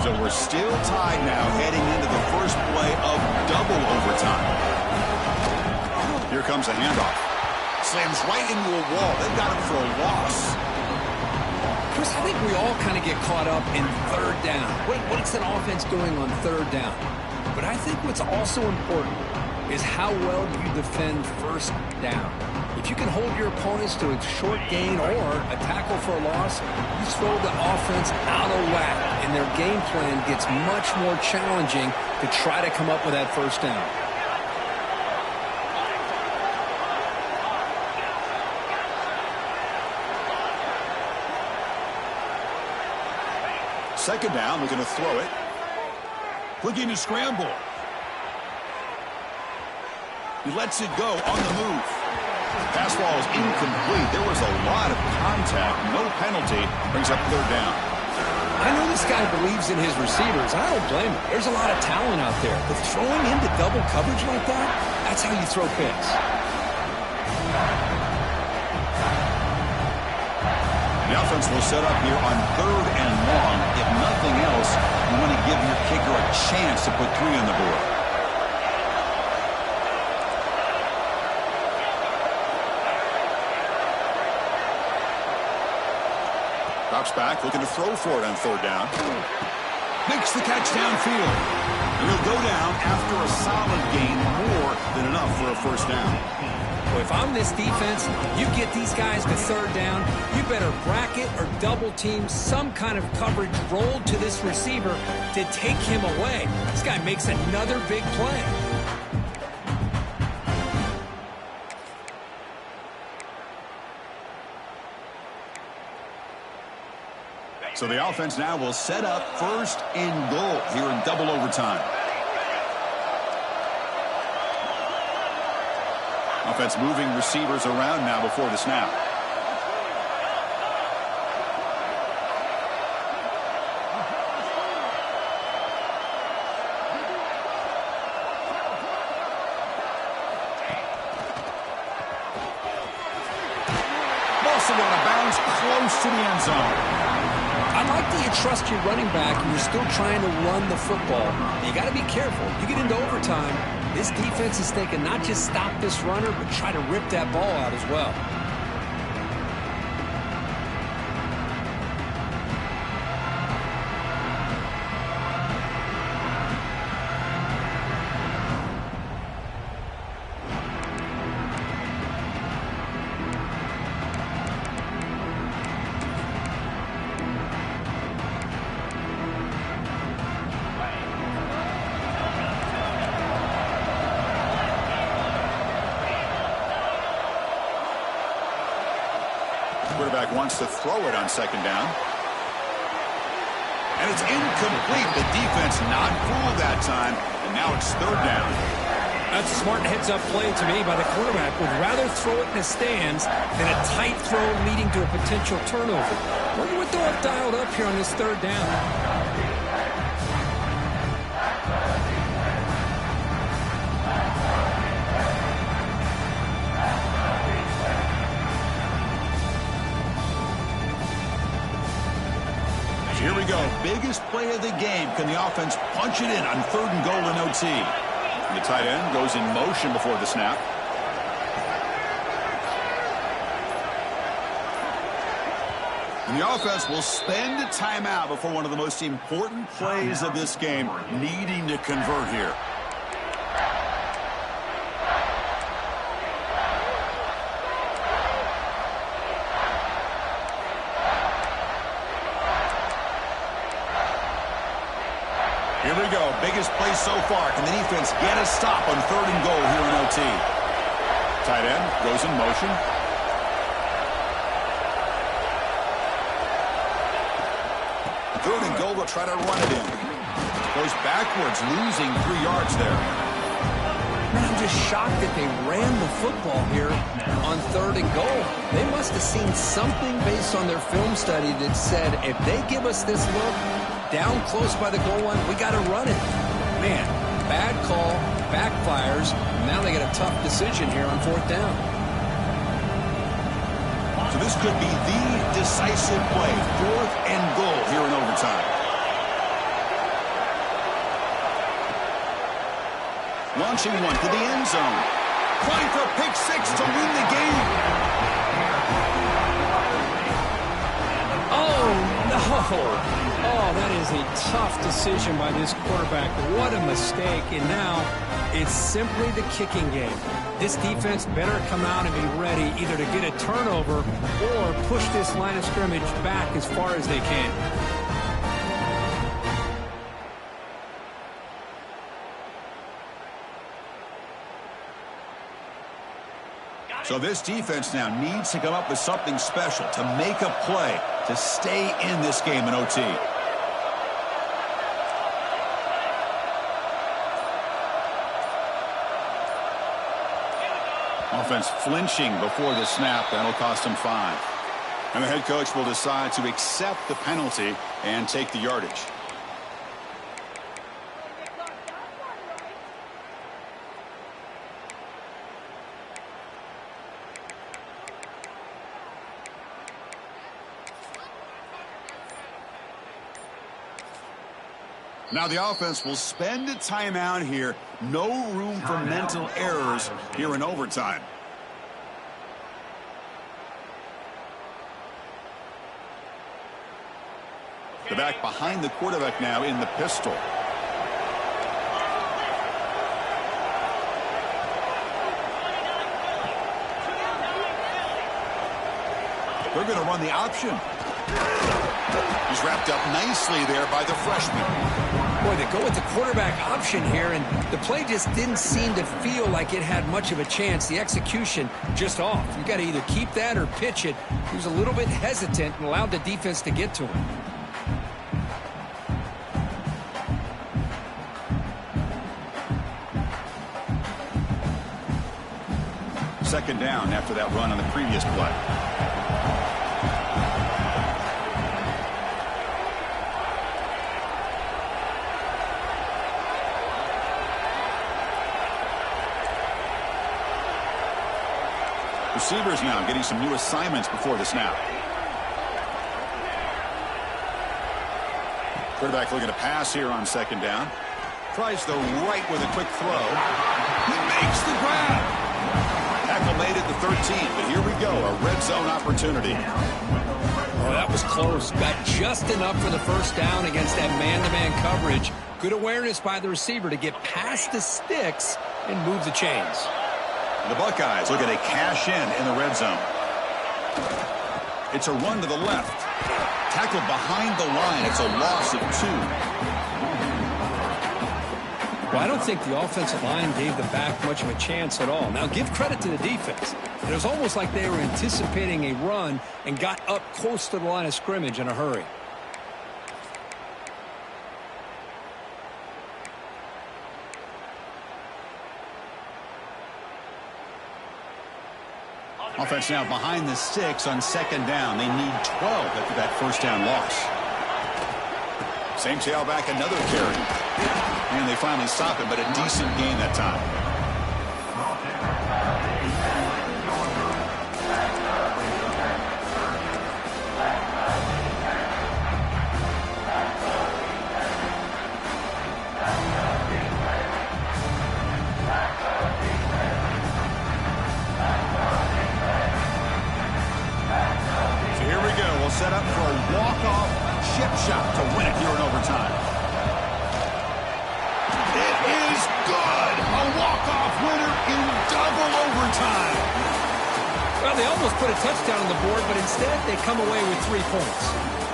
So we're still tied now heading into the first play of double overtime. Here comes a handoff. Slams right into a wall. They've got him for a loss. Chris, I think we all kind of get caught up in third down. What's an offense doing on third down? But I think what's also important is how well you defend first down. If you can hold your opponents to a short gain or a tackle for a loss, you throw the offense out of whack, and their game plan gets much more challenging to try to come up with that first down. Second down, looking to throw it. Looking to scramble. He lets it go on the move. Pass ball is incomplete. There was a lot of contact. No penalty. Brings up third down. I know this guy believes in his receivers. I don't blame him. There's a lot of talent out there. But throwing into double coverage like that, that's how you throw picks. The offense will set up here on third and long. If nothing else, you want to give your kicker a chance to put 3 on the board. Drops back, looking to throw for it on third down. Makes the catch downfield. And he'll go down after a solid gain, more than enough for a first down. Well, if I'm this defense, you get these guys to third down, you better bracket or double team some kind of coverage rolled to this receiver to take him away. This guy makes another big play. So the offense now will set up first and goal here in double overtime. Offense moving receivers around now before the snap. Ball's out of bounds, close to the end zone. I like that you trust your running back and you're still trying to run the football. You got to be careful. You get into overtime, this defense is thinking not just stop this runner, but try to rip that ball out as well. Quarterback wants to throw it on second down. And it's incomplete. The defense not fooled that time. And now it's third down. That's a smart heads-up play to me by the quarterback. Would rather throw it in the stands than a tight throw leading to a potential turnover. Wonder what they'll have dialed up here on this third down. Here we go. Biggest play of the game. Can the offense punch it in on third and goal in OT? The tight end goes in motion before the snap. And the offense will spend a timeout before one of the most important plays of this game, needing to convert here. Here we go. Biggest play so far. Can the defense get a stop on 3rd and goal here in OT? Tight end goes in motion. Third and goal, they'll try to run it in. Goes backwards, losing 3 yards there. Man, I'm just shocked that they ran the football here on 3rd and goal. They must have seen something based on their film study that said, if they give us this look down close by the goal line, we got to run it. Man, bad call, backfires. Now they got a tough decision here on 4th down. So this could be the decisive play. 4th and goal here in overtime. Launching one to the end zone. Trying for a pick 6 to win the game. Oh, no. Oh, that is a tough decision by this quarterback. What a mistake. And now it's simply the kicking game. This defense better come out and be ready either to get a turnover or push this line of scrimmage back as far as they can. So this defense now needs to come up with something special to make a play to stay in this game in OT. Offense flinching before the snap. That'll cost him 5. And the head coach will decide to accept the penalty and take the yardage. Now the offense will spend a timeout here. No room for mental errors here in overtime. The back behind the quarterback now in the pistol. They're going to run the option. He's wrapped up nicely there by the freshman. Boy, they go with the quarterback option here, and the play just didn't seem to feel like it had much of a chance. The execution just off. You got to either keep that or pitch it. He was a little bit hesitant and allowed the defense to get to him. Second down after that run on the previous play. Receivers now getting some new assignments before the snap. Quarterback looking to pass here on second down. Tries the right with a quick throw. He makes the grab. Tackle made at the 13, but here we go, a red zone opportunity. Oh, that was close. Got just enough for the first down against that man-to-man coverage. Good awareness by the receiver to get past the sticks and move the chains. The Buckeyes looking to cash in the red zone. It's a run to the left. Tackled behind the line. It's a loss of 2. Well, I don't think the offensive line gave the back much of a chance at all. Now, give credit to the defense. It was almost like they were anticipating a run and got up close to the line of scrimmage in a hurry. Offense now behind the sticks on second down. They need 12 after that first down loss. Same tailback, another carry. And they finally stop it, but a decent gain that time. will set up for a walk-off chip shot to win it here in overtime. It is good! A walk-off winner in double overtime. Well, they almost put a touchdown on the board, but instead they come away with 3 points.